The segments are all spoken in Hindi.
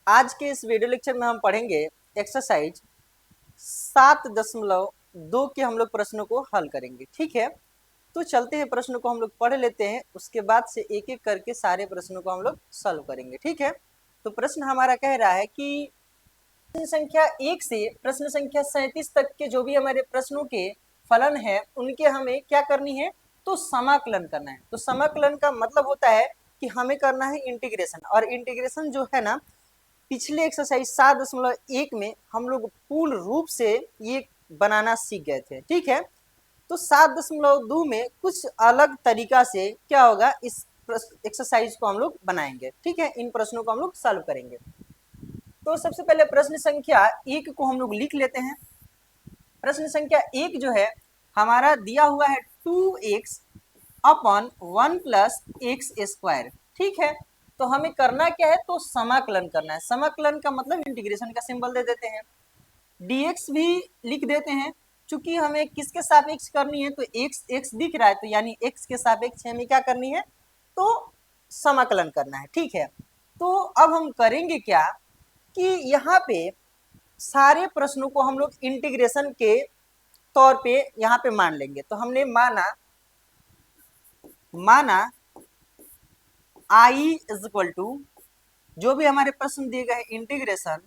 आज के इस वीडियो लेक्चर में हम पढ़ेंगे एक्सरसाइज 7.2 के हम लोग प्रश्नों को हल करेंगे। ठीक है, तो चलते हैं प्रश्नों को हम लोग पढ़ लेते हैं, उसके बाद से एक एक करके सारे प्रश्नों को हम लोग सॉल्व करेंगे। ठीक है, तो प्रश्न हमारा कह रहा है कि प्रश्न संख्या 1 से प्रश्न संख्या 37 तक के जो भी हमारे प्रश्नों के फलन है उनके हमें क्या करनी है, तो समाकलन करना है। तो समाकलन का मतलब होता है कि हमें करना है इंटीग्रेशन, और इंटीग्रेशन जो है ना, पिछले एक्सरसाइज 7.1 में हम लोग पूर्ण रूप से ये बनाना सीख गए थे। ठीक है, तो 7.2 में कुछ अलग तरीका से क्या होगा, इस एक्सरसाइज को हम लोग बनाएंगे। ठीक है, इन प्रश्नों को हम लोग सॉल्व करेंगे। तो सबसे पहले प्रश्न संख्या 1 को हम लोग लिख लेते हैं। प्रश्न संख्या 1 जो है हमारा दिया हुआ है 2x upon 1 plus x square. ठीक है, तो हमें करना क्या है, तो समाकलन करना है। समाकलन का मतलब इंटीग्रेशन का सिंबल दे देते हैं, dx भी लिख देते हैं। चूंकि हमें किसके सापेक्ष करनी है, तो x दिख रहा है, तो यानी x के सापेक्ष हमें क्या करनी है, तो समाकलन करना है। ठीक है, तो अब हम करेंगे क्या कि यहाँ पे सारे प्रश्नों को हम लोग इंटीग्रेशन के तौर पे यहाँ पे मान लेंगे। तो हमने माना I इज इक्वल टू जो भी हमारे प्रश्न दिए गए integration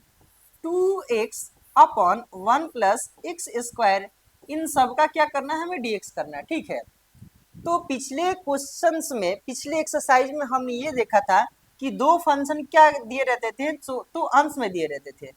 2x upon 1 plus x square, इन सब का क्या करना है, हमें dx करना है। ठीक है, तो पिछले क्वेश्चंस में, पिछले एक्सरसाइज में हमने ये देखा था कि दो फंक्शन क्या दिए रहते थे, तो अंश में दिए रहते थे।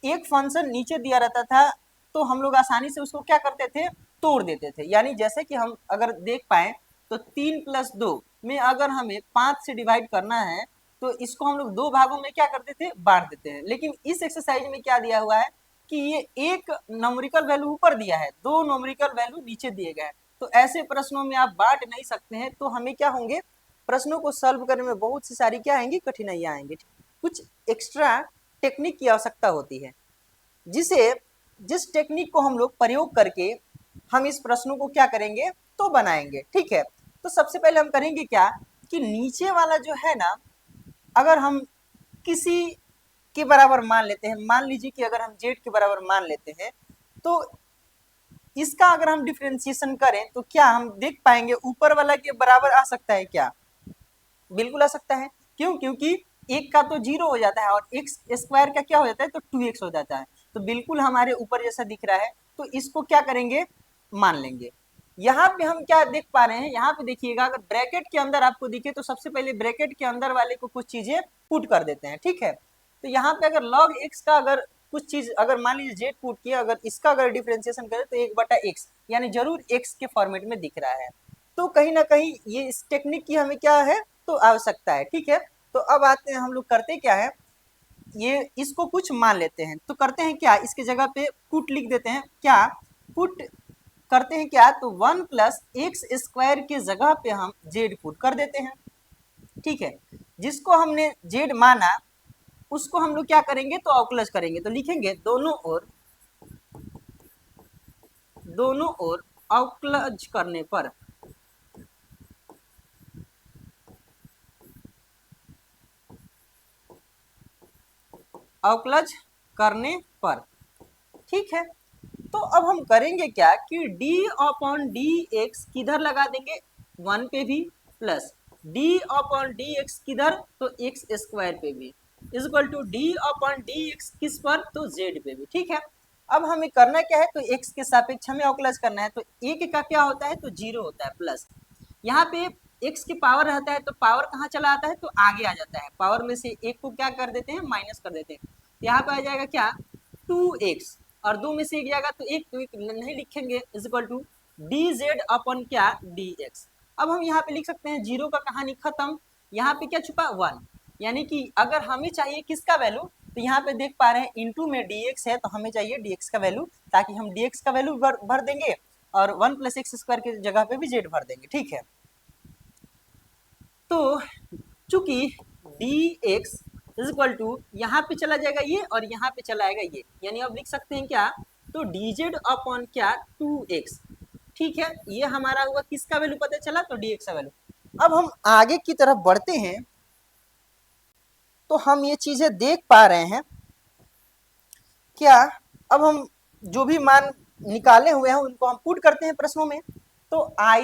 एक फंक्शन नीचे दिया रहता था, तो हम लोग आसानी से उसको क्या करते थे, तोड़ देते थे। यानी जैसे कि हम अगर देख पाए तो 3 + 2 में अगर हमें 5 से डिवाइड करना है, तो इसको हम लोग दो भागों में क्या करते थे, बांट देते हैं। लेकिन इस एक्सरसाइज में क्या दिया हुआ है कि ये एक न्यूमेरिकल वैल्यू ऊपर दिया है, दो न्यूमेरिकल वैल्यू नीचे दिए गए हैं। तो ऐसे प्रश्नों में आप बांट नहीं सकते हैं, तो हमें क्या होंगे, प्रश्नों को सॉल्व करने में बहुत सी सारी क्या आएंगी, कठिनाइयां आएंगी। कुछ एक्स्ट्रा टेक्निक की आवश्यकता होती है, जिस टेक्निक को हम लोग प्रयोग करके हम इस प्रश्नों को क्या करेंगे, तो बनाएंगे। ठीक है, तो सबसे पहले हम करेंगे क्या कि नीचे वाला जो है ना, अगर हम किसी के बराबर मान लेते हैं, मान लीजिए कि अगर हम z के बराबर मान लेते हैं, तो इसका अगर हम डिफरेंशिएशन करें तो क्या हम देख पाएंगे ऊपर वाला के बराबर आ सकता है क्या, बिल्कुल आ सकता है। क्यों, क्योंकि एक का तो 0 हो जाता है और एक्स स्क्वायर का क्या हो जाता है, तो 2x हो जाता है। तो बिल्कुल हमारे ऊपर जैसा दिख रहा है, तो इसको क्या करेंगे, मान लेंगे। यहाँ पे हम क्या देख पा रहे हैं, यहाँ पे देखिएगा, अगर ब्रैकेट के अंदर आपको दिखे तो सबसे पहले ब्रैकेट के अंदर वाले को कुछ चीजें पुट कर देते हैं। ठीक है, तो यहाँ पे अगर log x का अगर कुछ चीज अगर मान लीजिए z पुट किया, अगर इसका अगर डिफरेंशिएशन करें तो 1/x, यानी जरूर x के फॉर्मेट में दिख रहा है। तो कहीं ना कहीं ये इस टेक्निक की हमें क्या है, तो आवश्यकता है। ठीक है, तो अब आते हैं, हम लोग करते क्या है, ये इसको कुछ मान लेते हैं। तो करते हैं क्या, इसके जगह पे पुट लिख देते हैं। क्या पुट करते हैं क्या, तो 1 प्लस एक्स स्क्वायर के जगह पे हम जेड पुट कर देते हैं। ठीक है, जिसको हमने जेड माना उसको हम लोग क्या करेंगे, तो अवकलज करेंगे। तो लिखेंगे दोनों ओर अवकलज करने पर, अवकलज करने पर। ठीक है, तो अब हम करेंगे क्या कि d अपॉन डी एक्स किधर लगा देंगे, 1 पे भी, plus d upon D X किधर, तो एक्स स्क्वायर पे भी, is equal to d upon D X किस पर, तो z पे भी। ठीक है, अब हमें करना क्या है, तो x के सापेक्ष हमें अवकलज करना है। तो एक का क्या होता है, तो 0 होता है, प्लस यहाँ पे x की पावर रहता है, तो पावर कहाँ चला आता है, तो आगे आ जाता है। पावर में से एक को क्या कर देते हैं, माइनस कर देते हैं। यहाँ पे आ जाएगा क्या, 2x, और दो में से एक जाएगा तो एक नहीं लिखेंगे, is equal to d z upon क्या, डी एक्स। अब हम यहाँ पे लिख सकते हैं, जीरो का कहानी खत्म, यहाँ पे क्या छुपा, 1। यानी कि अगर हमें चाहिए किसका वैल्यू, तो यहाँ पे देख पा रहे हैं इनटू में dx है, तो हमें चाहिए dx का वैल्यू, ताकि हम dx का वैल्यू भर देंगे और 1 प्लस एक्स स्क्वायर की जगह पे भी z भर देंगे। ठीक है, तो चूंकि dx इज इक्वल टू यहाँ पे चला जाएगा ये और यहाँ पे चला आएगा ये, यानी अब लिख सकते हैं क्या, तो dz अपॉन क्या, 2x। ठीक है, ये हमारा हुआ किसका वैल्यू पता चला, तो dx का वैल्यू। अब हम आगे की तरफ बढ़ते हैं, तो हम ये चीजें देख पा रहे हैं क्या। अब हम जो भी मान निकाले हुए हैं उनको हम पुट करते हैं प्रश्नों में। तो i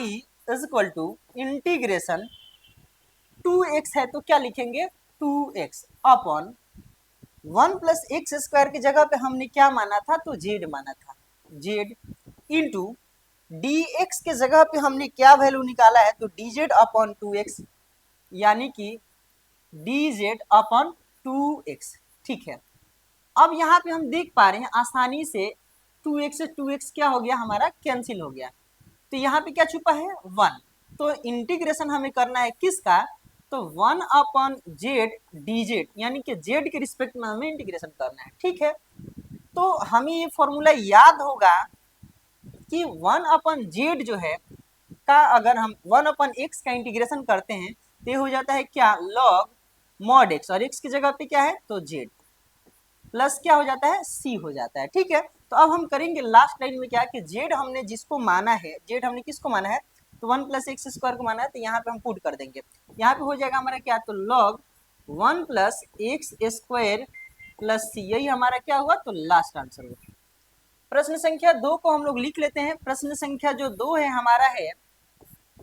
is equal to integration 2x है तो क्या लिखेंगे 2x upon 1 plus x square की जगह पे हमने क्या माना था तो z माना था, z इंटू dx के जगह पे हमने क्या वैल्यू निकाला है तो dz अपॉन 2x, यानी कि dz अपॉन 2x। ठीक है, अब यहाँ पे हम देख पा रहे हैं आसानी से 2x से 2x क्या हो गया हमारा कैंसिल हो गया, तो यहाँ पे क्या छुपा है 1। तो इंटीग्रेशन हमें करना है किसका तो 1 अपॉन जेड डी जेड, यानी कि जेड के रिस्पेक्ट में हमें इंटीग्रेशन करना है। ठीक है, तो हमें ये फॉर्मूला याद होगा कि 1 अपॉन जेड जो है का अगर हम 1 अपॉन एक्स का इंटीग्रेशन करते हैं तो ये हो जाता है क्या लॉग मॉड एक्स, और एक्स की जगह पे क्या है तो जेड प्लस क्या हो जाता है सी हो जाता है। ठीक है, तो अब हम करेंगे लास्ट लाइन में क्या कि जेड हमने जिसको माना है, जेड हमने किसको माना है तो 1 प्लस एक्स स्क्वायर को माना है, तो यहाँ पे हम पुट कर देंगे। यहाँ पे हो जाएगा हमारा क्या तो log 1 plus x square plus c, यही हमारा क्या हुआ तो लास्ट आंसर हुआ। प्रश्न संख्या 2 को हम लोग लिख लेते हैं। प्रश्न संख्या जो 2 है हमारा है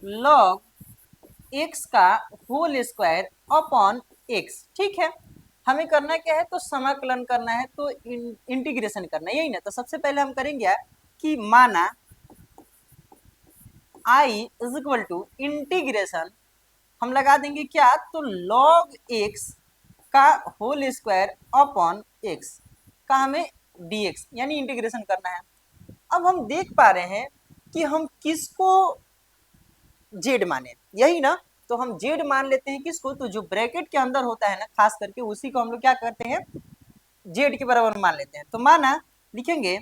लॉग एक्स का होल स्क्वायर अपॉन एक्स। ठीक है, हमें करना क्या है तो समाकलन करना है, तो इंटीग्रेशन करना है, यही ना। तो सबसे पहले हम करेंगे कि माना i is equal to integration हम लगा देंगे क्या तो log x का होल स्क्वायर अपॉन x का हमें dx यानी इंटीग्रेशन करना है। अब हम देख पा रहे हैं कि हम किसको z माने, यही ना। तो हम z मान लेते हैं किसको तो जो ब्रैकेट के अंदर होता है ना खास करके उसी को हम लोग क्या करते हैं z के बराबर मान लेते हैं। तो माना लिखेंगे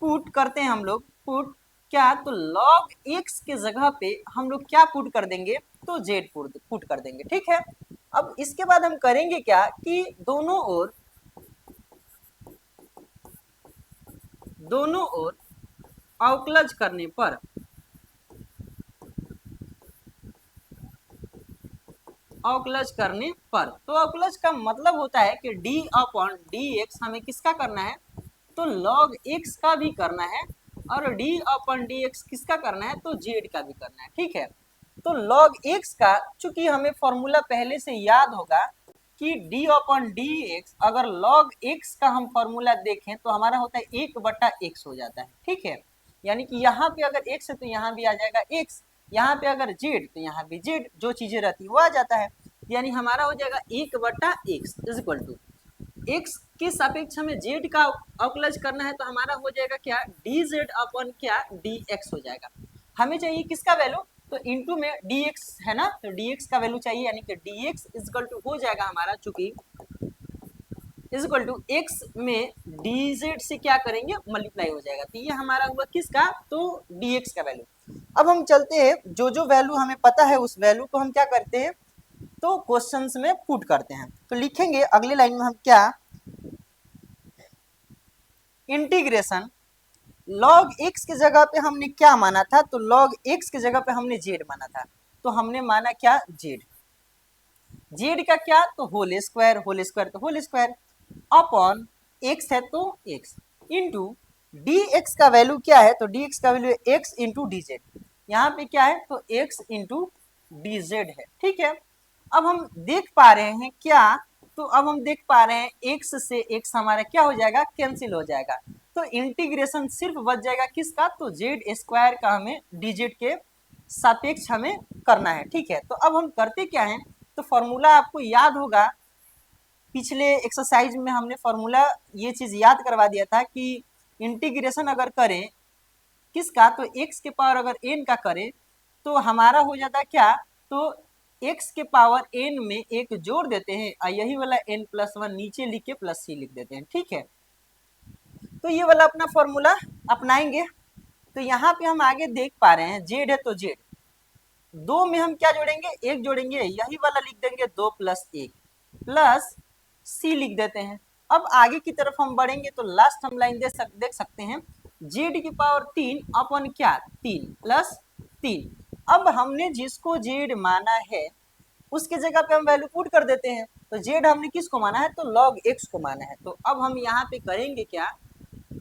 पुट करते हैं हम लोग पुट क्या तो log x के जगह पे हम लोग क्या पुट कर देंगे तो z पुट कर देंगे। ठीक है, अब इसके बाद हम करेंगे क्या कि दोनों ओर अवकलज करने पर तो अवकलज का मतलब होता है कि d अपॉन dx हमें किसका करना है तो log x का भी करना है, और d अपॉन dx किसका करना है तो z का भी करना है। ठीक है, तो log x का चूंकि हमें फॉर्मूला पहले से याद होगा कि d अपॉन dx, अगर log x का हम फॉर्मूला देखें तो हमारा होता है 1/x हो जाता है। ठीक है, यानी कि यहाँ पे अगर x है तो यहाँ भी आ जाएगा x, यहाँ पे अगर z तो यहाँ भी z, जो चीजें रहती है वो आ जाता है, यानी हमारा हो जाएगा 1/x is equal to x के सापेक्ष हमें z का अवकलज करना है, तो हमारा हो जाएगा क्या dz अपॉन क्या dx हो जाएगा। हमें चाहिए किसका वैल्यू तो इनटू में dx है ना, तो dx का वैल्यू चाहिए, यानी कि dx इज इक्वल टू हो जाएगा हमारा चूंकि इज इक्वल टू x में dz से क्या करेंगे मल्टीप्लाई हो जाएगा, तो ये हमारा हुआ किसका तो dx का वैल्यू। अब हम चलते हैं जो वैल्यू हमें पता है उस वैल्यू को हम क्या करते हैं तो क्वेश्चंस में पुट करते हैं। तो लिखेंगे अगले लाइन में हम क्या इंटीग्रेशन log x की जगह पे हमने क्या माना था तो log x की जगह पे हमने z माना था, तो हमने माना क्या z का क्या तो होल स्क्वायर तो होल स्क्वायर अपॉन x है तो x इंटू dx का वैल्यू क्या है तो dx का वैल्यू है x इंटू dz, यहाँ पे क्या है तो x इंटू dz है। ठीक है, अब हम देख पा रहे हैं क्या तो अब हम देख पा रहे हैं x से x हमारा क्या हो जाएगा कैंसिल हो जाएगा, तो इंटीग्रेशन सिर्फ बच जाएगा किसका तो z स्क्वायर का हमें dz के सापेक्ष हमें करना है। ठीक है, तो अब हम करते क्या है तो फॉर्मूला आपको याद होगा, पिछले एक्सरसाइज में हमने फॉर्मूला ये चीज याद करवा दिया था कि इंटीग्रेशन अगर करें किसका तो x के पावर अगर n का करें तो हमारा हो जाता क्या तो x के पावर n में एक जोड़ देते हैं और यही वाला n+1 नीचे लिख के प्लस c लिख देते हैं। ठीक है, तो ये वाला अपना फॉर्मूला अपनाएंगे। तो यहाँ पे हम आगे देख पा रहे हैं z है तो z, 2 में हम क्या जोड़ेंगे एक जोड़ेंगे, यही वाला लिख देंगे 2 + 1 प्लस c लिख देते हैं। अब आगे की तरफ हम बढ़ेंगे तो लास्ट हम लाइन देख सकते हैं z की पावर 3 अपॉन क्या 3 + 3। अब हमने जिसको z माना है उसके जगह पे हम वैल्यू पुट कर देते हैं। तो जेड हमने किसको माना है, तो लॉग एक्स को माना है। तो अब हम यहाँ पे करेंगे क्या,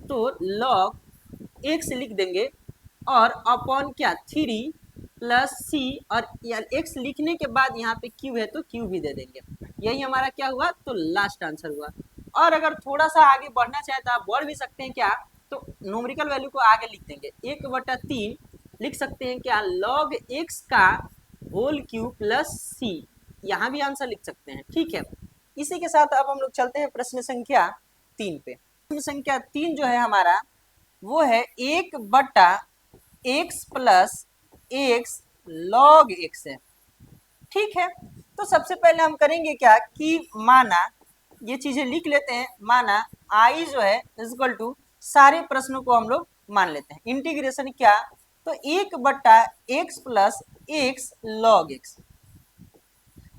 तो लॉग एक्स लिख देंगे और अपॉन क्या 3 प्लस सी, और एक्स लिखने के बाद यहाँ पे क्यू है तो क्यू भी दे देंगे। यही हमारा क्या हुआ, तो लास्ट आंसर हुआ। और अगर थोड़ा सा आगे बढ़ना चाहे तो आप बढ़ भी सकते हैं क्या, तो न्यूमेरिकल वैल्यू को आगे लिख देंगे, 1/3 लिख सकते हैं क्या, लॉग एक्स का होल क्यू प्लस सी, यहाँ भी आंसर लिख सकते हैं। ठीक है, इसी के साथ अब हम लोग चलते हैं प्रश्न संख्या 3 पे। प्रश्न संख्या 3 जो है हमारा वो है 1/x plus x log x है। ठीक है, तो सबसे पहले हम करेंगे क्या कि माना, ये चीजें लिख लेते हैं, माना आई जो है इक्वल टू, सारे प्रश्नों को हम लोग मान लेते हैं, इंटीग्रेशन क्या, तो 1/x plus x log x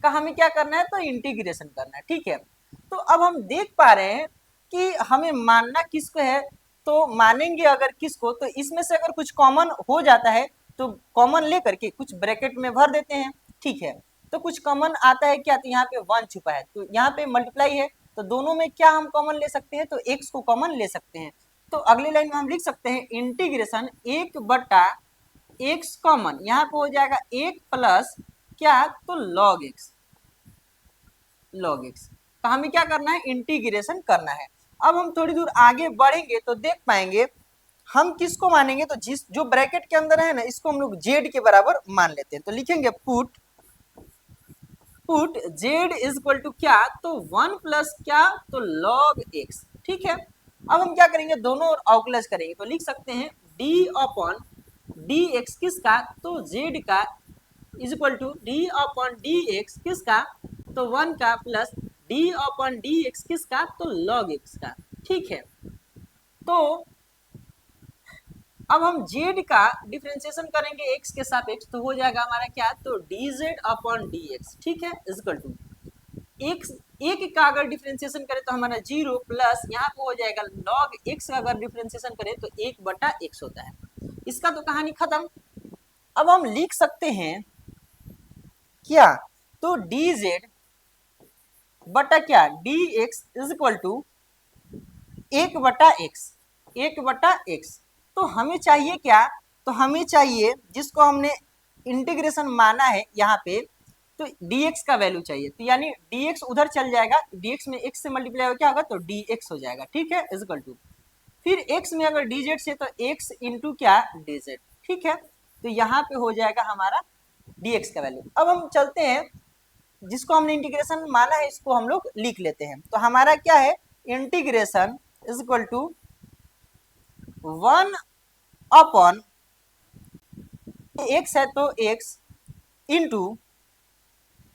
का हमें क्या करना है, तो इंटीग्रेशन करना है। ठीक है, तो अब हम देख पा रहे हैं कि हमें मानना किसको है, तो मानेंगे अगर किसको, तो इसमें से अगर कुछ कॉमन हो जाता है तो कॉमन लेकर के कुछ ब्रैकेट में भर देते हैं। ठीक है, तो कुछ कॉमन आता है क्या, तो यहाँ पे 1 छुपा है, तो यहाँ पे मल्टीप्लाई है, तो दोनों में क्या हम कॉमन ले सकते हैं, तो x को कॉमन ले सकते हैं। तो अगले लाइन में हम लिख सकते हैं इंटीग्रेशन 1/x कॉमन, यहाँ पे हो जाएगा 1 प्लस क्या, तो लॉग एक्स, लॉग एक्स का हमें क्या करना है, इंटीग्रेशन करना है। अब हम थोड़ी दूर आगे बढ़ेंगे तो देख पाएंगे हम किसको मानेंगे, तो जिस जो ब्रैकेट के अंदर है ना, इसको हम लोग जेड के बराबर मान लेते हैं। तो लिखेंगे put Z is equal to क्या, तो 1 प्लस क्या, तो लॉग एक्स। ठीक है, अब हम क्या करेंगे, दोनों और अवकलज करेंगे, तो लिख सकते हैं डी अपॉन डी एक्स किसका, तो जेड का, is equal to D upon D x किसका, तो 1 का, plus D upon D x किसका, तो लॉग एक्स का। ठीक है, तो अब हम जेड का डिफरेंशिएशन करेंगे एक्स के सापेक्ष, तो हो जाएगा हमारा क्या, तो D Z upon D x. ठीक है, इज इक्वल टू एक्स, एक का अगर डिफरेंशिएशन करें तो हमारा 0 प्लस यहाँ पे हो जाएगा लॉग एक्स का अगर डिफरेंशिएशन करें तो 1/x होता है। इसका तो कहानी खत्म। अब हम लिख सकते हैं क्या, तो डी जेड बटा क्या, D X is equal to 1/x, 1/x। तो हमें चाहिए क्या, तो हमें चाहिए जिसको हमने इंटीग्रेशन माना है यहाँ पे, तो dx का वैल्यू चाहिए, तो यानी dx उधर चल जाएगा, dx में x से मल्टीप्लाई हो क्या होगा, तो dx हो जाएगा। ठीक है, इज इक्वल टू, फिर x में अगर dz से तो x इंटू क्या, dz। ठीक है, तो यहाँ पे हो जाएगा हमारा dx का वैल्यू। अब हम चलते हैं, जिसको हमने इंटीग्रेशन माना है इसको हम लोग लिख लेते हैं। तो हमारा क्या है, integration is equal to 1 upon x है तो x into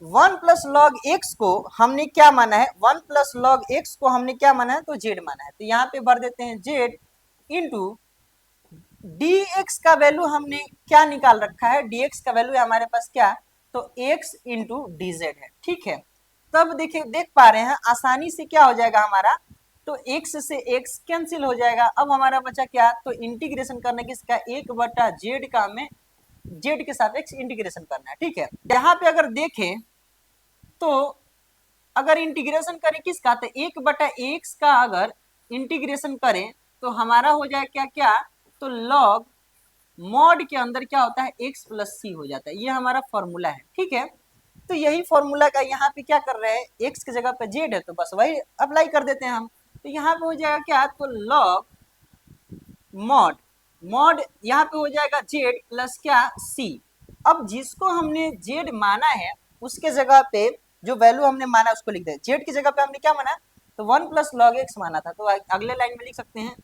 1 plus log X को हमने क्या माना है, 1 प्लस लॉग एक्स को हमने क्या माना है, तो जेड माना है। तो यहाँ पे भर देते हैं जेड इंटू डी एक्स का वैल्यू हमने क्या निकाल रखा है, डी एक्स का वैल्यू है हमारे पास क्या, तो एक्स इंटू डी जेड है। ठीक है, तब देखिए देख पा रहे हैं आसानी से क्या हो जाएगा हमारा, तो x से x कैंसिल हो जाएगा। अब हमारा बचा क्या, तो इंटीग्रेशन करने किसका, 1/जेड का हमें जेड के सापेक्ष इंटीग्रेशन करना है। ठीक है, यहाँ पे अगर देखें तो अगर इंटीग्रेशन करें किसका, तो 1/x का अगर इंटीग्रेशन करें तो हमारा हो जाए क्या क्या, तो लॉग मॉड के अंदर क्या होता है, x प्लस सी हो जाता है, ये हमारा फॉर्मूला है। ठीक है, तो यही फॉर्मूला का यहाँ पे क्या कर रहे हैं, x की जगह पे z है तो बस वही अप्लाई कर देते हैं हम। तो यहाँ पे हो जाएगा क्या, तो लॉग मॉड, मॉड यहाँ पे हो जाएगा z प्लस क्या, c। अब जिसको हमने z माना है उसके जगह पे जो वैल्यू हमने माना उसको लिख दे, z की जगह पे हमने क्या माना, तो 1 प्लस लॉग एक्स माना था, तो अगले लाइन में लिख सकते हैं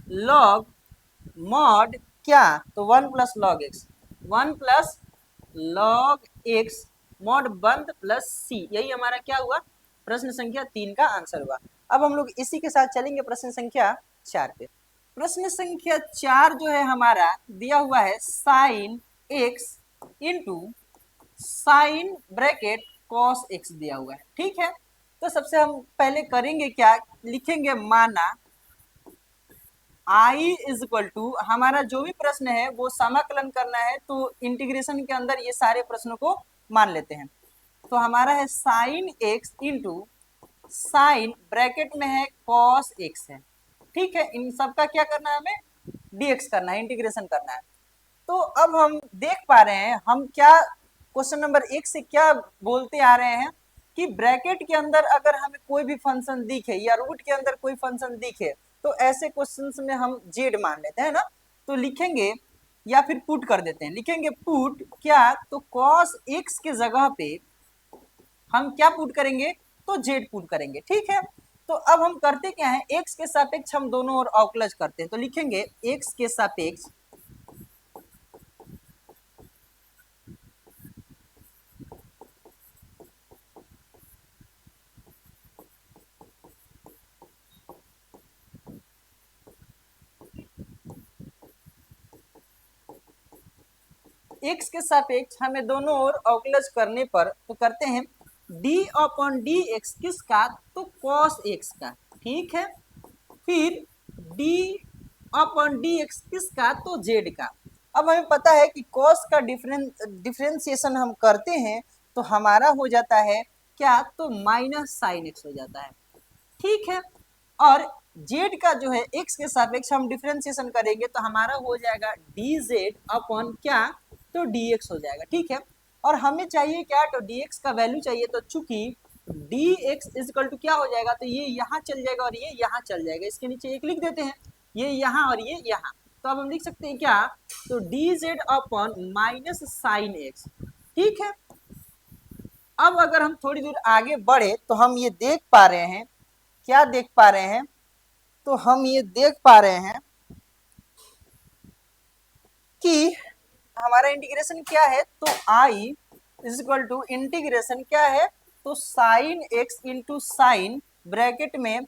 लॉग मॉड क्या, तो 1 plus log x, 1 plus log x mod बंद प्लस सी, यही हमारा क्या हुआ, प्रश्न संख्या 3 का आंसर हुआ। अब हम लोग इसी के साथ चलेंगे प्रश्न संख्या 4 पे। प्रश्न संख्या 4 जो है हमारा दिया हुआ है sign X into sine bracket cos x दिया हुआ है। ठीक है, तो सबसे हम पहले करेंगे क्या, लिखेंगे माना आई इज इक्वल टू, हमारा जो भी प्रश्न है वो समाकलन करना है, तो इंटीग्रेशन के अंदर ये सारे प्रश्नों को मान लेते हैं। तो हमारा है sign X into sine bracket में है कॉस एक्स है। ठीक है, इन सब का क्या करना है, हमें डीएक्स करना है, इंटीग्रेशन करना है। तो अब हम देख पा रहे हैं हम क्या क्वेश्चन नंबर 1 से क्या बोलते आ रहे हैं कि ब्रैकेट के अंदर अगर हमें कोई भी फंक्शन दिखे या रूट के अंदर कोई फंक्शन दिखे तो ऐसे क्वेश्चंस में हम जेड मान लेते हैं ना। तो लिखेंगे या फिर पुट कर देते हैं, लिखेंगे पुट क्या, तो कॉस एक्स के जगह पे हम क्या पुट करेंगे, तो जेड पुट करेंगे। ठीक है, तो अब हम करते क्या है, एक्स के सापेक्ष हम दोनों ओर अवकलज करते हैं। तो लिखेंगे एक्स के सापेक्ष एक्स के सापेक्ष हमें दोनों ओर अवकलज करने पर तो करते हैं d अपॉन डी एक्स किसका, तो कॉस एक्स का। ठीक है, फिर d अपॉन डी एक्स किसका, तो z का। अब हमें पता है कि कॉस का डिफरेंशिएशन हम करते हैं तो हमारा हो जाता है क्या, तो माइनस साइन एक्स हो जाता है। ठीक है, और z का जो है x के सापेक्ष हम डिफरेंशिएशन करेंगे तो हमारा हो जाएगा dz अपॉन क्या, तो dx हो जाएगा। ठीक है, और हमें चाहिए क्या, तो dx का वैल्यू चाहिए। तो चूंकि dx इक्वल टू क्या हो जाएगा, तो ये यहाँ चल जाएगा और ये यहाँ चल जाएगा, इसके नीचे एक लिख देते हैं, ये यहाँ और ये यहाँ। तो अब हम लिख सकते हैं क्या, तो dz upon minus sine x. ठीक है, अब अगर हम थोड़ी दूर आगे बढ़े तो हम ये देख पा रहे हैं, क्या देख पा रहे हैं, तो हम ये देख पा रहे हैं कि हमारा इंटीग्रेशन क्या है, तो आई इज इक्वल टू इंटीग्रेशन क्या है, तो sine X into sine bracket में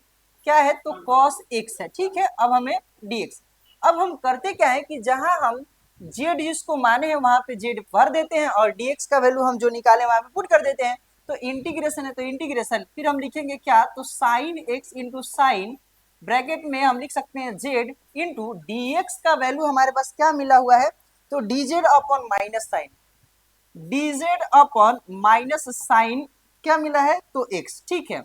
क्या है, तो कॉस एक्स है। ठीक है, अब हमें dx। अब हम करते क्या है कि जहां हम जेड जिसको माने हैं वहां पे जेड भर देते हैं और dx का वैल्यू हम जो निकाले वहां पे पुट कर देते हैं। तो इंटीग्रेशन है तो इंटीग्रेशन, फिर हम लिखेंगे क्या, तो sine X into sine bracket में हम लिख सकते हैं जेड इंटू डी एक्स का वैल्यू हमारे पास क्या मिला हुआ है, तो dz upon minus sine, dz upon minus sine क्या मिला है, तो x। ठीक है,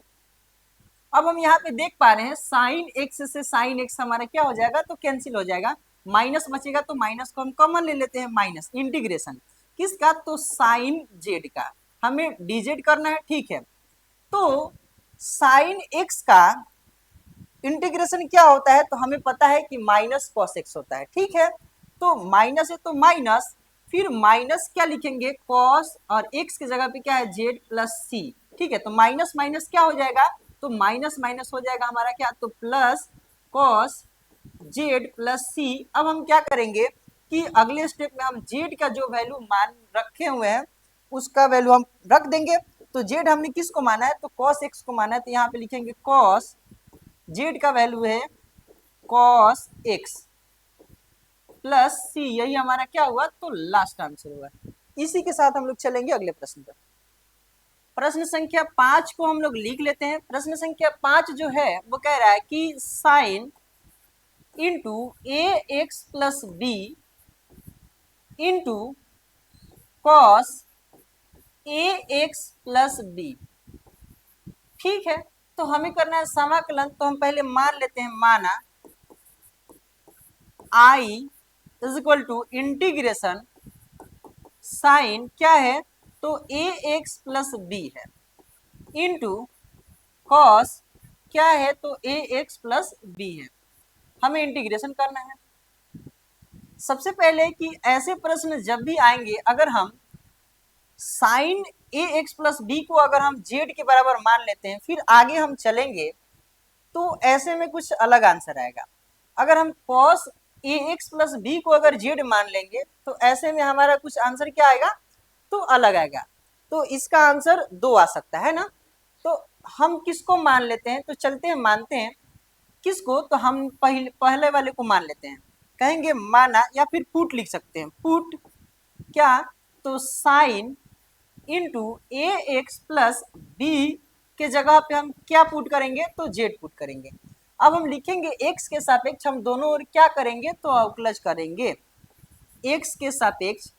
अब हम यहाँ पे देख पा रहे हैं साइन x से साइन x हमारा क्या हो जाएगा, तो कैंसिल हो जाएगा, माइनस बचेगा, तो माइनस को हम कॉमन ले लेते हैं, माइनस इंटीग्रेशन किसका, तो साइन z का, हमें dz करना है। ठीक है, तो साइन x का इंटीग्रेशन क्या होता है, तो हमें पता है कि माइनस कॉस एक्स होता है। ठीक है, तो माइनस है तो माइनस, फिर माइनस क्या लिखेंगे, कॉस, और एक्स की जगह पे क्या है, जेड प्लस सी। ठीक है, तो माइनस माइनस क्या हो जाएगा, तो माइनस माइनस हो जाएगा हमारा क्या, तो plus cos Z plus c. अब हम क्या करेंगे कि अगले स्टेप में हम जेड का जो वैल्यू मान रखे हुए हैं उसका वैल्यू हम रख देंगे। तो जेड हमने किसको माना है, तो कॉस एक्स को माना है, तो यहाँ पे लिखेंगे कॉस जेड का वैल्यू है कॉस एक्स प्लस सी, यही हमारा क्या हुआ, तो लास्ट आंसर हुआ। इसी के साथ हम लोग चलेंगे अगले प्रश्न पर। प्रश्न संख्या 5 को हम लोग लिख लेते हैं। प्रश्न संख्या 5 जो है वो कह रहा है कि sine into A x plus b into cos a x plus b. ठीक है, तो हमें करना है समाकलन, तो हम पहले मान लेते हैं, माना I is equal to integration sine क्या है, तो ए एक्स प्लस बी है इंटू कॉस क्या है, तो ए एक्स प्लस बी है। हमें इंटीग्रेशन करना है। सबसे पहले कि ऐसे प्रश्न जब भी आएंगे, अगर हम साइन ए एक्स प्लस बी को अगर हम जेड के बराबर मान लेते हैं, फिर आगे हम चलेंगे तो ऐसे में कुछ अलग आंसर आएगा। अगर हम cos a x plus B को अगर जेड मान लेंगे तो ऐसे में हमारा कुछ आंसर क्या आएगा, तो अलग आएगा। तो इसका आंसर 2 आ सकता है ना। तो हम किसको मान लेते हैं, तो चलते हैं मानते हैं किसको, तो हम पहले वाले को मान लेते हैं, कहेंगे माना, या फिर पुट लिख सकते हैं, पुट क्या, तो साइन इंटू ए एक्स प्लस बी के जगह पे हम क्या पुट करेंगे, तो जेड पुट करेंगे। अब हम लिखेंगे एक्स के सापेक्ष हम दोनों ओर क्या करेंगे, तो अवकलज करेंगे। एक्स के सापेक्ष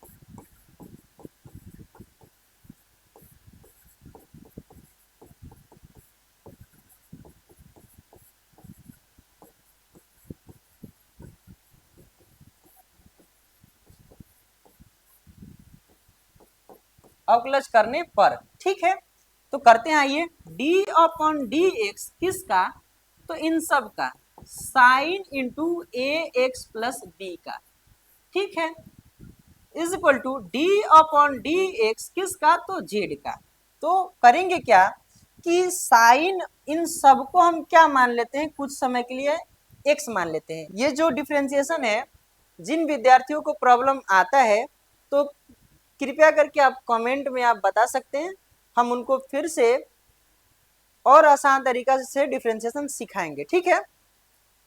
अवकलज करने पर। ठीक है, तो करते हैं, आइए। डी अपॉन डी एक्स किसका, तो इन सब का, साइन इंटू ए एक्स प्लस बी का। ठीक है, is equal to D upon D x किसका, तो जेड का। तो करेंगे क्या कि साइन इन सबको हम क्या मान लेते हैं, कुछ समय के लिए एक्स मान लेते हैं। ये जो डिफ्रेंसिएशन है, जिन विद्यार्थियों को प्रॉब्लम आता है तो कृपया करके आप कमेंट में आप बता सकते हैं, हम उनको फिर से और आसान तरीका से डिफ्रेंसिएशन सिखाएंगे। ठीक है,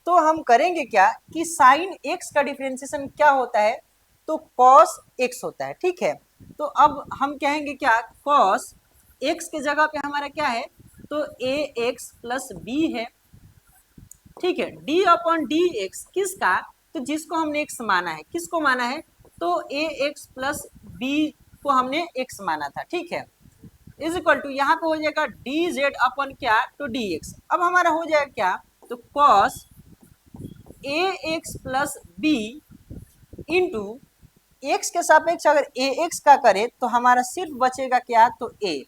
तो हम करेंगे क्या कि साइन एक्स का डिफ्रेंसिएशन क्या होता है, तो कॉस एक्स होता है। ठीक है, तो अब हम कहेंगे क्या, कॉस एक्स के जगह पे हमारा क्या है, तो ए एक्स प्लस बी है। ठीक है, डी अपॉन डी एक्स किसका, तो जिसको हमने एक्स माना है, किसको माना है, तो ए एक्स प्लस बी को हमने एक्स माना था। ठीक है, इज इक्वल टू यहाँ पे हो जाएगा डी जेड अपन क्या, तो डी एक्स। अब हमारा हो जाएगा क्या, तो cos a x plus b into x के सापेक्ष अगर ए एक्स का करे तो हमारा सिर्फ बचेगा क्या, तो ए।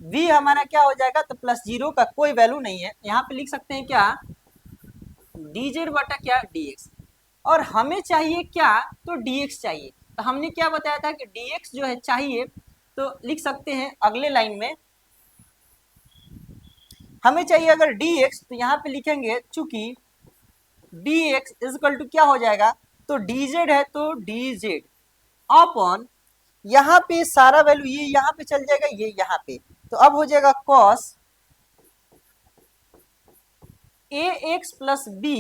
बी हमारा क्या हो जाएगा, तो प्लस जीरो का कोई वैल्यू नहीं है, यहाँ पे लिख सकते हैं क्या, डी जेड बटा क्या, डी एक्स। और हमें चाहिए क्या, तो डी एक्स चाहिए। तो हमने क्या बताया था कि डी एक्स जो है चाहिए, तो लिख सकते हैं अगले लाइन में, हमें चाहिए अगर डी एक्स, तो यहाँ पे लिखेंगे चूंकि D X is equal to क्या हो जाएगा, तो डी जेड है तो डी जेड अपॉन, यहाँ पे सारा वैल्यू ये यहाँ पे चल जाएगा, ये यहाँ पे, तो अब हो जाएगा cos a x plus b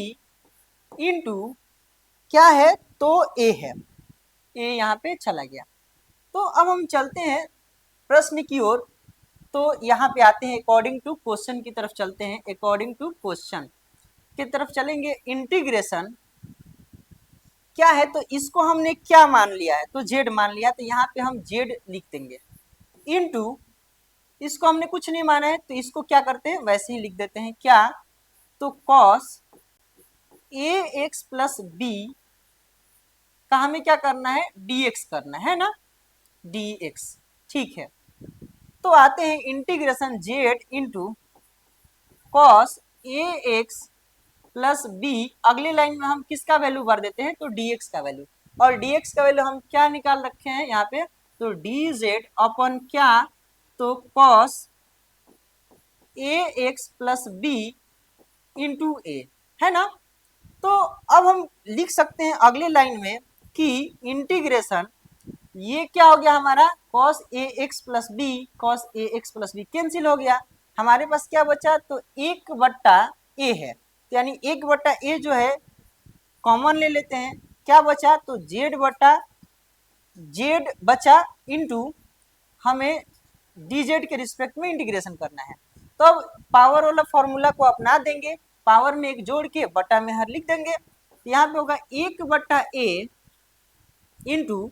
into क्या है, तो ए है, ए यहाँ पे चला गया। तो अब हम चलते हैं प्रश्न की ओर, तो यहाँ पे आते हैं, अकॉर्डिंग टू क्वेश्चन की तरफ चलते हैं, अकॉर्डिंग टू क्वेश्चन की तरफ चलेंगे। इंटीग्रेशन क्या है, तो इसको हमने क्या मान लिया है, तो जेड मान लिया, तो यहाँ पे हम जेड लिख देंगे, इनटू इसको हमने कुछ नहीं माना है, तो इसको क्या करते हैं, वैसे ही लिख देते हैं क्या, तो cos a x plus B का हमें क्या करना है, डी एक्स करना है ना, डी एक्स। ठीक है, तो आते हैं integration Z into cos a x plus B, अगली लाइन में हम किसका वैल्यू भर देते हैं, तो dx का वैल्यू। और dx का वैल्यू हम क्या निकाल रखे हैं यहाँ पे, तो dz अपन क्या, तो cos ए एक्स प्लस बी इंटू ए, है ना। तो अब हम लिख सकते हैं अगले लाइन में कि इंटीग्रेशन ये क्या हो गया हमारा, cos ए एक्स प्लस बी, cos ए एक्स प्लस बी कैंसिल हो गया, हमारे पास क्या बचा, तो एक बट्टा ए है, यानी एक बट्टा ए जो है कॉमन ले लेते हैं, क्या बचा, तो जेड बटा जेड बचा इंटू हमें डी जेड के रिस्पेक्ट में इंटीग्रेशन करना है। तो अब पावर वाला फॉर्मूला को अपना देंगे, पावर में एक जोड़ के बटा में हर लिख देंगे, तो यहाँ पे होगा एक बट्टा ए इंटू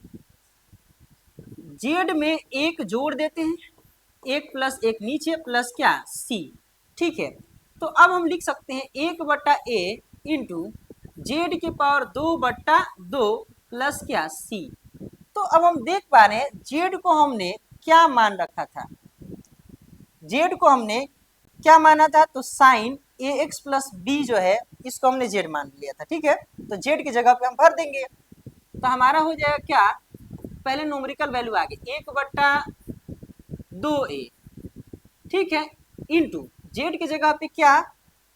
जेड में एक जोड़ देते हैं, एक प्लस एक नीचे प्लस क्या, सी। ठीक है, तो अब हम लिख सकते हैं एक बट्टा ए इंटू जेड की पावर दो बट्टा दो प्लस क्या, सी। तो अब हम देख पा रहे हैं जेड को हमने क्या मान रखा था, जेड को हमने क्या माना था, तो साइन ए एक्स प्लस बी जो है इसको हमने जेड मान लिया था। ठीक है, तो जेड की जगह पे हम भर देंगे, तो हमारा हो जाएगा क्या, पहले न्यूमेरिकल वैल्यू आ गई एक बट्टा दो ए, ठीक है, इंटू जेड की जगह पे क्या,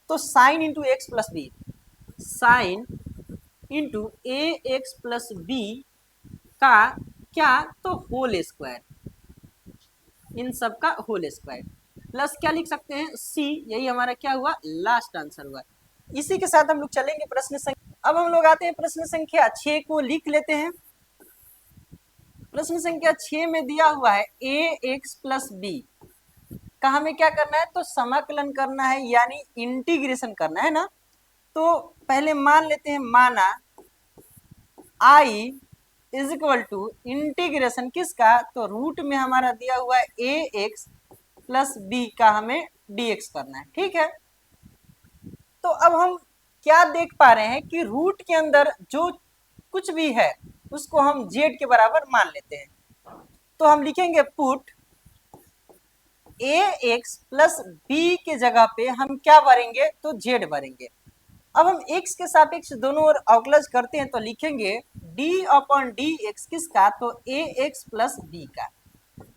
तो sine into x plus b, sine into ए एक्स प्लस बी का क्या, तो होल स्क्वायर, इन सब का होल स्क्वायर प्लस क्या लिख सकते हैं, सी। यही हमारा क्या हुआ, लास्ट आंसर हुआ। इसी के साथ हम लोग चलेंगे प्रश्न संख्या, अब हम लोग आते हैं प्रश्न संख्या 6 को लिख लेते हैं। प्रश्न संख्या 6 में दिया हुआ है ए एक्स प्लस बी का हमें क्या करना है, तो समाकलन करना है, यानी इंटीग्रेशन करना है ना। तो पहले मान लेते हैं, माना I is equal to integration किसका, तो रूट में हमारा दिया हुआ है ए एक्स प्लस बी का हमें डी एक्स करना है। ठीक है, तो अब हम क्या देख पा रहे हैं कि रूट के अंदर जो कुछ भी है उसको हम जेड के बराबर मान लेते हैं। तो हम लिखेंगे पुट ax प्लस बी के जगह पे हम क्या भरेंगे, तो z भरेंगे। अब हम x के सापेक्ष दोनों ओर अवकलज करते हैं तो लिखेंगे d अपॉन डी एक्स किसका, तो ax प्लस बी का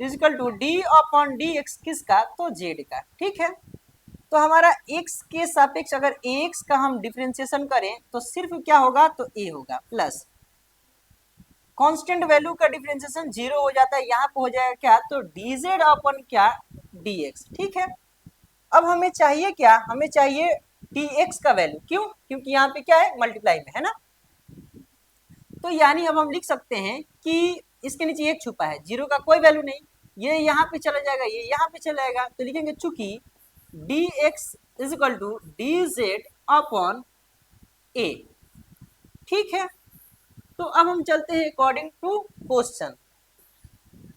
is equal to d upon D x किसका, तो z का। ठीक है, तो हमारा x के सापेक्ष अगर ax का हम डिफरेंशिएशन करें तो सिर्फ क्या होगा, तो a होगा प्लस कांस्टेंट वैल्यू का डिफरेंशिएशन 0 हो जाता है, यहाँ पे हो जाएगा क्या, तो dz अपॉन क्या, dx। ठीक है, अब हमें चाहिए क्या, हमें चाहिए dx का वैल्यू, क्यों, क्योंकि यहाँ पे क्या है, मल्टीप्लाई में है ना। तो यानी अब हम लिख सकते हैं कि इसके नीचे एक छुपा है, 0 का कोई वैल्यू नहीं, ये यहाँ पे चला जाएगा, ये यहाँ पे चला जाएगा, तो लिखेंगे चूंकि dx is equal to dz upon a। ठीक है, तो अब हम चलते हैं अकॉर्डिंग टू क्वेश्चन,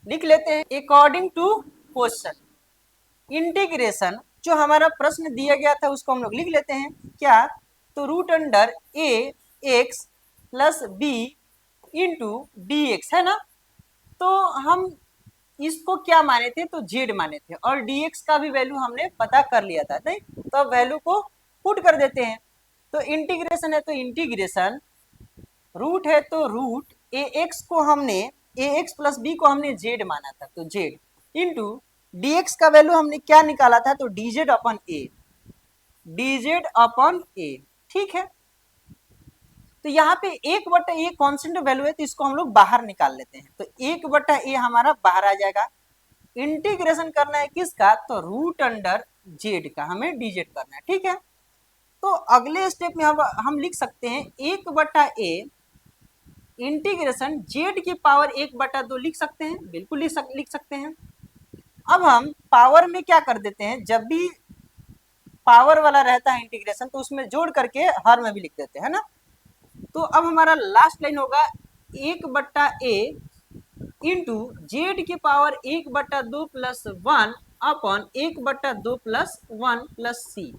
लिख लेते हैं अकॉर्डिंग टू क्वेश्चन इंटीग्रेशन। जो हमारा प्रश्न दिया गया था उसको हम लोग लिख लेते हैं क्या, तो root under a x plus b into D x है ना। तो हम इसको क्या माने थे, तो जेड माने थे, और dx का भी वैल्यू हमने पता कर लिया था, नहीं तो अब वैल्यू को पुट कर देते हैं। तो इंटीग्रेशन है तो इंटीग्रेशन, रूट है तो रूट ए एक्स को हमने ए एक्स प्लस बी को हमने जेड माना था, तो जेड इंटू डी एक्स का वैल्यू हमने क्या निकाला था, तो dz अपॉन ए, dz अपॉन ए। ठीक है, तो यहाँ पे 1/a कांस्टेंट वैल्यू है तो इसको हम लोग बाहर निकाल लेते हैं, तो 1/a हमारा बाहर आ जाएगा। इंटीग्रेशन करना है किसका, तो रूट अंडर जेड का हमें dz करना है। ठीक है, तो अगले स्टेप में हम लिख सकते हैं 1/a इंटीग्रेशन जेड की पावर 1/2 लिख सकते हैं, बिल्कुल लिख सकते हैं। अब हम पावर में क्या कर देते हैं, जब भी पावर वाला रहता है इंटीग्रेशन तो उसमें जोड़ करके हर में भी लिख देते हैं ना। तो अब हमारा लास्ट लाइन होगा 1/a इंटू जेड की power 1/2 plus 1 upon 1/2 plus 1 plus c.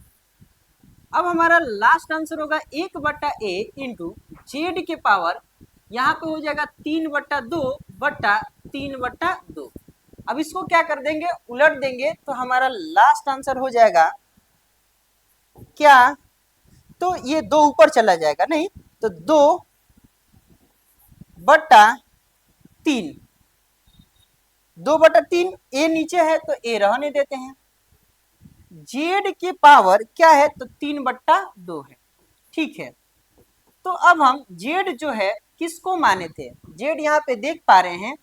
अब हमारा लास्ट आंसर होगा 1/a इंटू जेड के पावर, यहाँ पे हो जाएगा 3/2 बट्टा 3/2। अब इसको क्या कर देंगे, उलट देंगे, तो हमारा लास्ट आंसर हो जाएगा क्या, तो ये 2 ऊपर चला जाएगा, नहीं तो 2/3, 2/3 ए नीचे है तो ए रहने देते हैं, जेड की पावर क्या है, तो 3/2 है। ठीक है, तो अब हम जेड जो है किसको माने थे, जेड यहाँ पे देख पा रहे हैं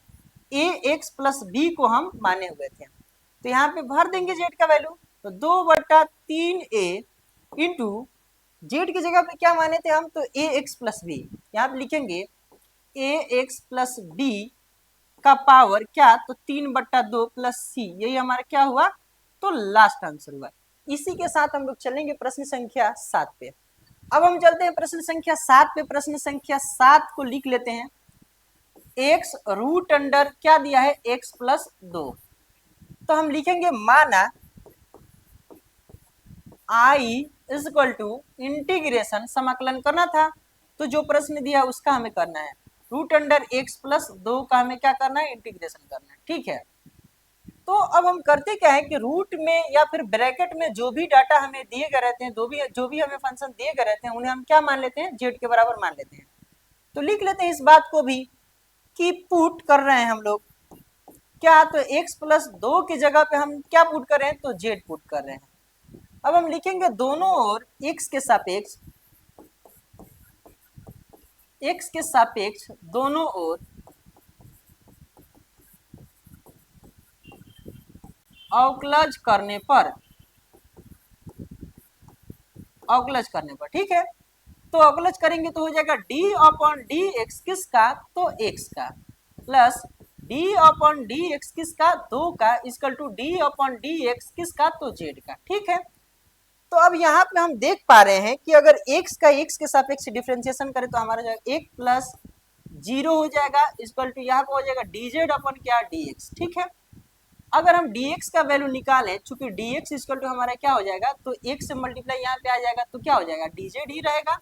ए एक्स प्लस बी को हम माने हुए थे, तो यहाँ पे भर देंगे जेड का वैल्यू, तो 2/3a इंटू जेड की जगह पे क्या माने थे हम, तो ए एक्स प्लस बी, यहाँ पे लिखेंगे ए एक्स प्लस बी का पावर क्या, तो 3/2 प्लस सी, यही हमारा क्या हुआ, तो लास्ट आंसर हुआ। इसी के साथ हम लोग चलेंगे प्रश्न संख्या 7 पे। अब हम चलते हैं प्रश्न संख्या 7 पे। प्रश्न संख्या 7 को लिख लेते हैं, x रूट अंडर क्या दिया है, x प्लस 2, तो हम लिखेंगे माना i is equal to integration, समाकलन करना था तो जो प्रश्न दिया उसका हमें करना है, रूट अंडर x प्लस 2 का हमें क्या करना है, इंटीग्रेशन करना है। ठीक है, तो अब हम करते क्या है कि रूट में या फिर ब्रैकेट में जो भी डाटा हमें दिए गए रहते हैं, जो भी हमें फंक्शन दिए गए रहते हैं, उन्हें हम क्या मान लेते हैं, जेड के बराबर मान लेते हैं। तो लिख लेते हैं इस बात को भी कि पुट कर रहे हैं हम लोग क्या, तो x प्लस 2 की जगह पे हम क्या पुट कर रहे हैं, तो जेड पुट कर रहे हैं। अब हम लिखेंगे दोनों ओर x के सापेक्ष दोनों ओर अवकलज करने पर, ठीक है, तो अवकलज करेंगे तो हो जाएगा d अपॉन डी एक्स किसका, तो x का, plus d upon D x किसका, 2 का, equal to d upon D x किसका, तो z का। ठीक है, तो अब यहाँ पे हम देख पा रहे हैं कि अगर x का x के सापेक्ष डिफरेंशिएशन करें तो हमारा जाएगा 1 प्लस 0 हो जाएगा, इक्वल टू यहाँ पे हो जाएगा dz अपॉन क्या, dx। ठीक है, अगर हम dx का वैल्यू निकालें, चूंकि dx इक्वल टू हमारा क्या हो जाएगा, तो 1 से मल्टीप्लाई यहाँ पे आ जाएगा तो क्या हो जाएगा, dz ही रहेगा,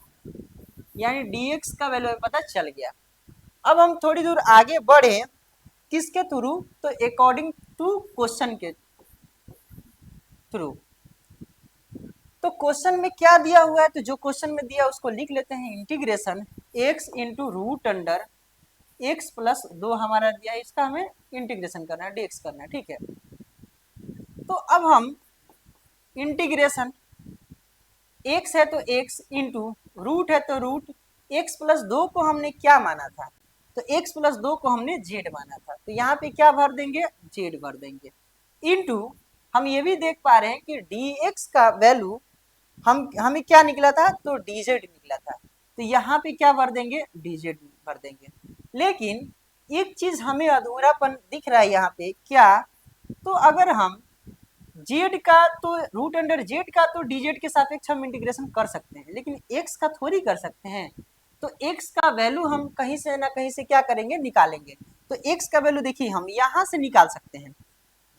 यानी dx का वैल्यू पता चल गया। अब हम थोड़ी दूर आगे बढ़े किसके थ्रू? तो अकॉर्डिंग टू क्वेश्चन के थ्रू। तो क्वेश्चन में क्या दिया हुआ है, तो जो क्वेश्चन में दिया उसको लिख लेते हैं। Integration x into root under x plus 2 हमारा दिया है, इसका हमें इंटीग्रेशन करना है, dx करना है, ठीक है। तो अब हम इंटीग्रेशन x है तो x इंटू रूट है तो रूट x प्लस 2 को हमने क्या माना था, तो x प्लस 2 को हमने z माना था, तो यहाँ पे क्या भर देंगे, z भर देंगे। इंटू हम ये भी देख पा रहे हैं कि dx का वैल्यू हमें क्या निकला था, तो dz निकला था, तो यहाँ पे क्या भर देंगे, dz भर देंगे। लेकिन एक चीज हमें अधूरापन दिख रहा है यहाँ पे, क्या, तो अगर हम जेड का तो रूट अंडर जेड का तो डीजेड के सापेक्ष हम इंटीग्रेशन कर सकते हैं, लेकिन एक्स का थोड़ी कर सकते हैं। तो एक्स का वैल्यू हम कहीं से ना कहीं से क्या करेंगे, निकालेंगे। तो एक्स का वैल्यू देखिए हम यहाँ से निकाल सकते हैं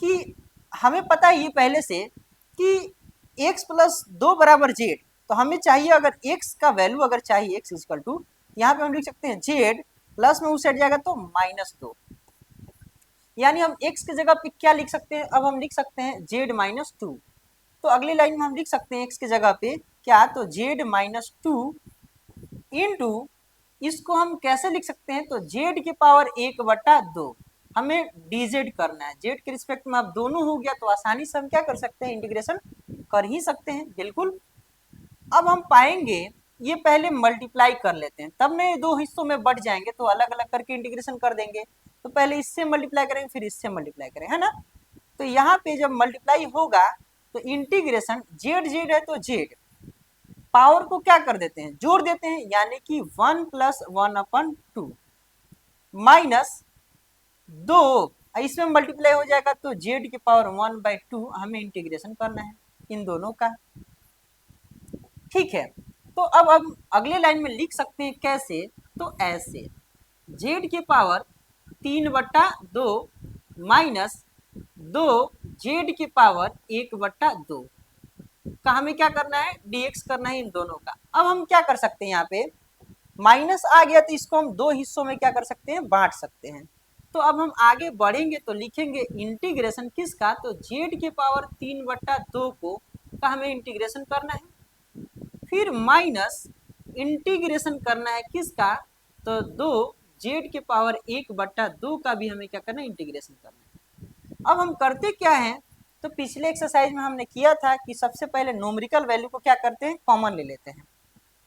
कि हमें पता है ये पहले से कि एक्स प्लस 2 बराबर जेड, तो हमें चाहिए अगर एक्स का वैल्यू अगर चाहिए एक्स इक्वल टू, यहाँ पे हम लिख सकते हैं जेड प्लस में उस जाएगा तो -2, यानी हम x की जगह पे क्या लिख सकते हैं, अब हम लिख सकते हैं z-2। तो अगली लाइन में हम लिख सकते हैं x की जगह पे क्या, तो z-2 इंटू इसको हम कैसे लिख सकते हैं, तो z की पावर 1/2 हमें dz करना है, z के रिस्पेक्ट में अब दोनों हो गया तो आसानी से हम क्या कर सकते हैं, इंटीग्रेशन कर ही सकते हैं, बिल्कुल। अब हम पाएंगे ये पहले मल्टीप्लाई कर लेते हैं, तब में दो हिस्सों में बढ़ जाएंगे तो अलग अलग करके इंटीग्रेशन कर देंगे। तो पहले इससे मल्टीप्लाई करेंगे फिर इससे मल्टीप्लाई करें, है ना। तो यहाँ पे जब मल्टीप्लाई होगा तो इंटीग्रेशन जेड जेड है तो जेड पावर को क्या कर देते हैं, जोड़ देते हैं, यानी कि 1 + 1/2 माइनस 2, इसमें मल्टीप्लाई हो जाएगा तो जेड की पावर 1/2 हमें इंटीग्रेशन करना है इन दोनों का, ठीक है। तो अब हम अगले लाइन में लिख सकते हैं कैसे, तो ऐसे z की पावर 3/2 माइनस 2 z की पावर 1/2 का हमें क्या करना है, dx करना है इन दोनों का। अब हम क्या कर सकते हैं, यहाँ पे माइनस आ गया तो इसको हम दो हिस्सों में क्या कर सकते हैं, बांट सकते हैं। तो अब हम आगे बढ़ेंगे तो लिखेंगे इंटीग्रेशन किसका, तो z की पावर 3/2 को का हमें इंटीग्रेशन करना है, फिर माइनस इंटीग्रेशन करना है किसका, तो 2 जेड के पावर 1/2 का भी हमें क्या करना है, इंटीग्रेशन करना है। अब हम करते क्या हैं, तो पिछले एक्सरसाइज में हमने किया था कि सबसे पहले न्यूमेरिकल वैल्यू को क्या करते हैं, कॉमन ले लेते हैं,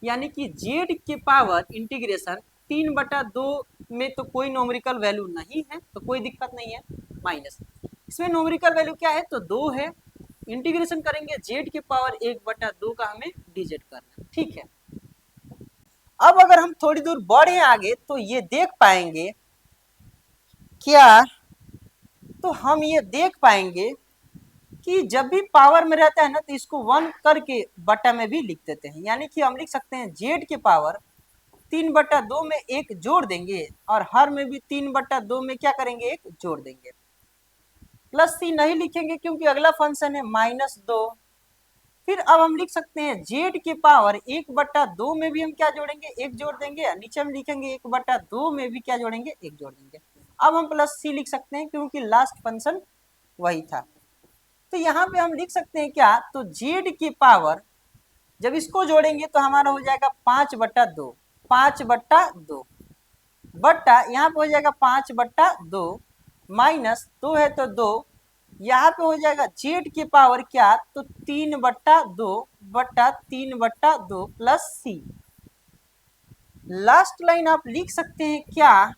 यानी कि जेड के पावर इंटीग्रेशन 3/2 में तो कोई न्यूमेरिकल वैल्यू नहीं है तो कोई दिक्कत नहीं है, माइनस इसमें न्यूमेरिकल वैल्यू क्या है, तो 2 है, इंटीग्रेशन करेंगे जेड के पावर 1/2 का हमें dz करना, ठीक है। अब अगर हम थोड़ी दूर बढ़े आगे तो ये देख पाएंगे क्या, तो हम ये देख पाएंगे कि जब भी पावर में रहता है ना तो इसको 1 करके बटा में भी लिख देते हैं, यानी कि हम लिख सकते हैं जेड के पावर 3/2 में 1 जोड़ देंगे और हर में भी 3/2 में क्या करेंगे, 1 जोड़ देंगे। प्लस सी नहीं लिखेंगे क्योंकि अगला फंक्शन है -2। फिर अब हम लिख सकते हैं जेड की पावर 1/2 में भी हम क्या जोड़ेंगे, 1 जोड़ देंगे, नीचे में लिखेंगे 1/2 में भी क्या जोड़ेंगे, 1 जोड़ देंगे। अब हम प्लस सी लिख सकते हैं क्योंकि लास्ट फंक्शन वही था। तो यहाँ पे हम लिख सकते हैं क्या, तो जेड की पावर जब इसको जोड़ेंगे तो हमारा हो जाएगा 5/2, 5/2 बट्टा यहाँ पे हो जाएगा 5/2 माइनस 2 है तो 2, यहाँ पे हो जाएगा जेड की पावर क्या, तो 3/2 बट्टा 3/2 प्लस सी। लास्ट लाइन आप लिख सकते हैं क्या,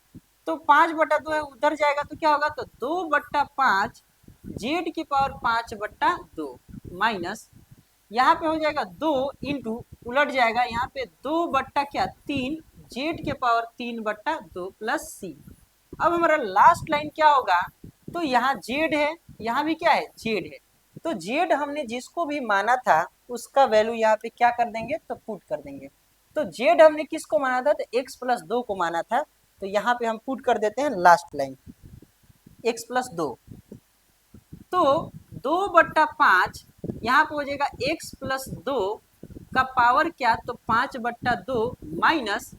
तो 5/2 है उधर जाएगा तो क्या होगा, तो 2/5 जेड की पावर 5/2 माइनस यहाँ पे हो जाएगा 2 इंटू उलट जाएगा यहाँ पे 2/3 जेड के पावर 3/2 प्लस सी। अब हमारा लास्ट लाइन क्या होगा, तो यहाँ जेड है, यहाँ भी क्या है, जेड है, तो जेड हमने जिसको भी माना था उसका वैल्यू यहाँ पे क्या कर देंगे, तो पुट कर देंगे। तो जेड हमने किसको माना था, तो x + 2 को माना था, तो यहाँ पे हम पुट कर देते हैं लास्ट लाइन x + 2, तो 2/5 यहाँ पे हो जाएगा x + 2 का पावर क्या, तो 5/2 माइनस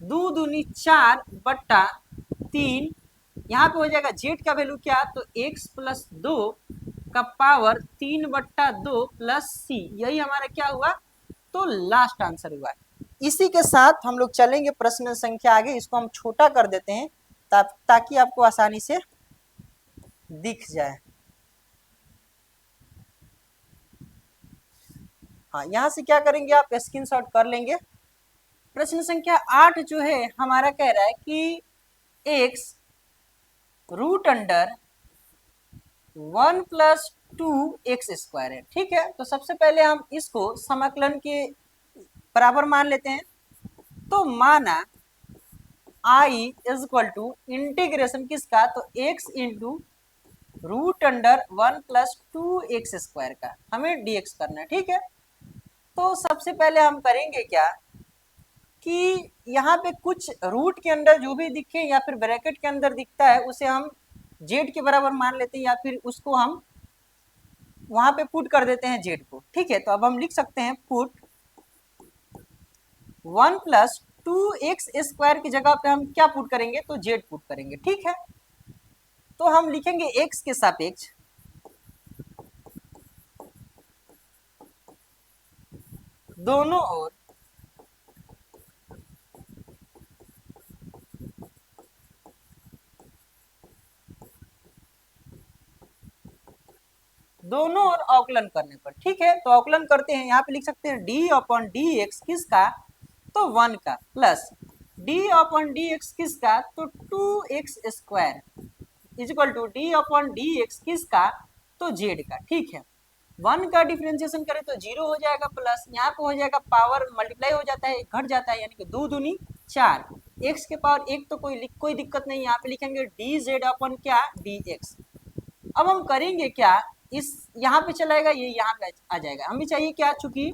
2 दूनी 4/3 यहाँ पे हो जाएगा जेड का वैल्यू क्या, तो x प्लस 2 का पावर 3/2 प्लस सी, यही हमारा क्या हुआ, तो लास्ट आंसर हुआ। इसी के साथ हम लोग चलेंगे प्रश्न संख्या आगे, इसको हम छोटा कर देते हैं ताकि आपको आसानी से दिख जाए। हाँ, यहाँ से क्या करेंगे, आप स्क्रीनशॉट कर लेंगे। प्रश्न संख्या 8 जो है हमारा कह रहा है कि x root under 1 plus 2x² है। ठीक है, तो सबसे पहले हम इसको समाकलन के बराबर मान लेते हैं। तो माना i is equal to integration किसका, तो x into root under 1 plus 2x² का हमें dx करना है। ठीक है, तो सबसे पहले हम करेंगे क्या कि यहाँ पे कुछ रूट के अंदर जो भी दिखे या फिर ब्रैकेट के अंदर दिखता है उसे हम जेड के बराबर मान लेते हैं, या फिर उसको हम वहां पे पुट कर देते हैं जेड को। ठीक है, तो अब हम लिख सकते हैं पुट 1 प्लस 2x² की जगह पे हम क्या पुट करेंगे, तो जेड पुट करेंगे। ठीक है, तो हम लिखेंगे x के सापेक्ष दोनों ओर अवकलन करने पर। ठीक है, तो अवकलन करते हैं, यहाँ पे लिख सकते हैं d/dx किसका, तो 1 का, प्लस d/dx किसका, तो 2x² इक्वल टू d/dx किसका, तो z का। ठीक है, 1 का डिफरेंशिएशन करें तो 0 हो जाएगा, प्लस यहाँ पे हो जाएगा पावर मल्टीप्लाई हो जाता है, घट जाता है, यानी कि 2 दूनी 4, x के पावर 1 तो कोई दिक्कत नहीं, यहाँ पे लिखेंगे dz/ क्या, dx। अब हम करेंगे क्या, इस यहाँ पे चलाएगा, ये यहाँ पे आ जाएगा, हमें चाहिए क्या, चूंकि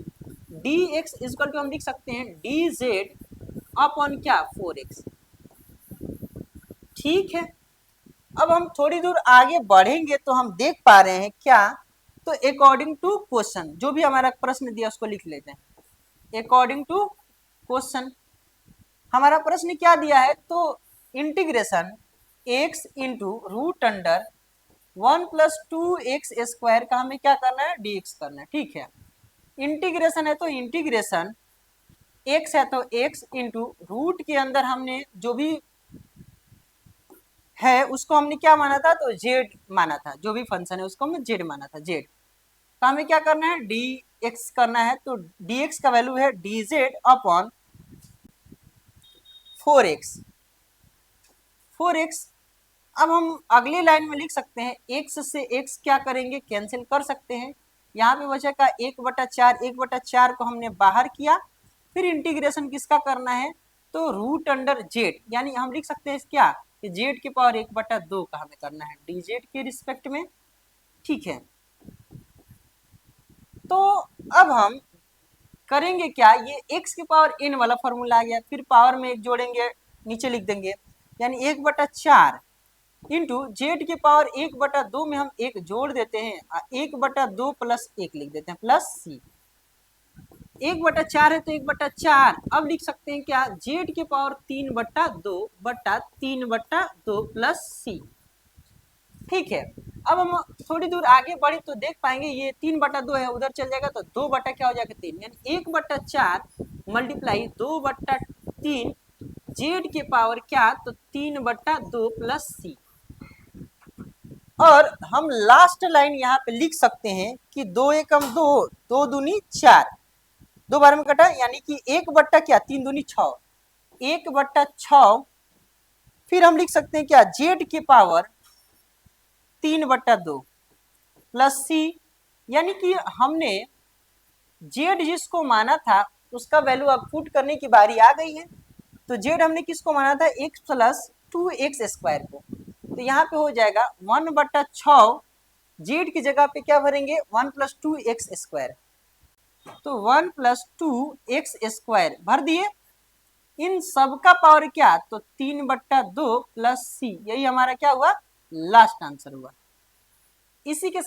dx इक्वल टू हम लिख सकते हैं dz/ क्या, 4x। ठीक है, अब हम थोड़ी दूर आगे बढ़ेंगे तो हम देख पा रहे हैं क्या, तो अकॉर्डिंग टू क्वेश्चन, जो भी हमारा प्रश्न दिया उसको लिख लेते हैं। अकॉर्डिंग टू क्वेश्चन हमारा प्रश्न क्या दिया है, तो integration x into root under 1 plus 2x² का हमें क्या करना है, dx करना है। ठीक है, इंटीग्रेशन है तो इंटीग्रेशन x है तो x इंटू रूट के अंदर हमने जो भी है उसको हमने क्या माना था, तो z माना था, जो भी फंक्शन है उसको हमने z माना था, z। तो हमें क्या करना है, dx करना है, तो dx का वैल्यू है dz/ 4x। अब हम अगली लाइन में लिख सकते हैं, x से x क्या करेंगे, कैंसिल कर सकते हैं, यहाँ पे बचेगा 1/4, 1/4 को हमने बाहर किया, फिर इंटीग्रेशन किसका करना है, तो रूट अंडर z, यानी हम लिख सकते हैं क्या, कि z की पावर 1/2 का हमें करना है dz के रिस्पेक्ट में। ठीक है, तो अब हम करेंगे क्या, ये x की पावर n वाला फॉर्मूला आ गया, फिर पावर में एक जोड़ेंगे, नीचे लिख देंगे, यानी 1/4 इंटू जेड की पावर 1/2 में हम एक जोड़ देते हैं, 1/2 प्लस 1 लिख देते हैं, प्लस सी। 1/4 है तो 1/4, अब लिख सकते हैं क्या, जेड की पावर 3/2 प्लस सी। ठीक है, अब हम थोड़ी दूर आगे बढ़े तो देख पाएंगे ये 3/2 है, उधर चल जाएगा तो 2 बटा क्या हो जाएगा, 3, यानी 1/4 मल्टीप्लाई 2/3 जेड के पावर क्या, तो 3/2 प्लस सी। और हम लास्ट लाइन यहाँ पे लिख सकते हैं कि 2 एकम 2, 2 दूनी 4, 2 बार में कटा, यानी कि 1 क्या, 3 दूनी 6, 1/6, फिर हम लिख सकते हैं क्या, जेड की पावर 3/2 प्लस सी, यानी कि हमने जेड जिसको माना था उसका वैल्यू अब पुट करने की बारी आ गई है। तो जेड हमने किसको माना था, x प्लस 2x² को, तो यहाँ पे हो जाएगा 1/6, जेड की जगह पे क्या भरेंगे, 1 प्लस 2x², तो 1 प्लस 2x² भर दिए, इन सबका पावर क्या, तो 3/2 प्लस सी, यही हमारा क्या हुआ, लास्ट आंसर हुआ। इसी के